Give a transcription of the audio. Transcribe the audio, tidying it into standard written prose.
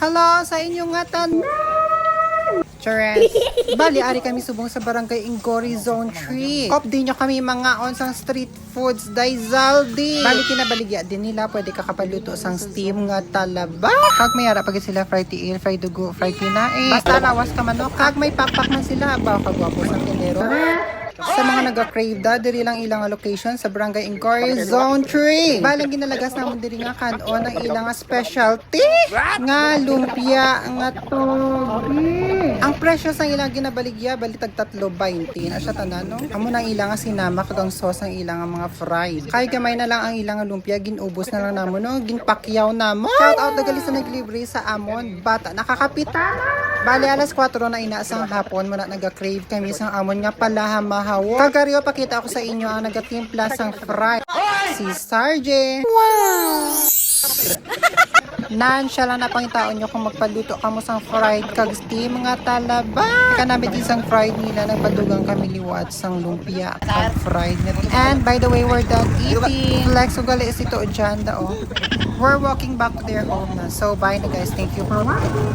Hello sa inyong nga Chores. Bali, ari kami subong sa barangay Ingori Zone 3. Kop din nyo kami mga onsang street foods day Zaldi. Bali, kinabaligya din nila. Pwede kakapaluto sang steam nga talaba. Kag may ara pag sila fried tiil, fried dugo, fried kinain. Basta lawas ka manok. Kag may pakpak man sila. Bawa kagwapo sang tindero. Sa mga nag-crave da, diri lang ilang location sa Barangay Ingori Zone 3. Balang ginalagas namon diri nga kanon ang ilang specialty nga lumpia nga togi. Ang presyo sa ilang ginabaligya bali tag 3.20 na siya tanan no. Amo nang ilang nga sinama kag ang sauce ang ilang mga fried. Kay gamay na lang ang ilang nga lumpia ginubos na lang namon no, ginpakyaw namon. Shout out dagali sa naglibre sa amon bata nakakapitana. Bali alas 4 na inaasang hapon mo na nag-crave kami sang amon nga pala mahawo. Kagaryo pakita ako sa inyo ang nagatimpla sang fry. Si Sarge. Wow! Nan siya lang napangitaon nyo kung magpaluto ka mo sang fried kag steam nga talaba. Kanami din sang fried nila nagpadugang kami liwat sang lumpia kag fried na. And by the way, we're done eating. Flex ugali is ito dyan oh. We're walking back to their home na. So bye na guys. Thank you for watching.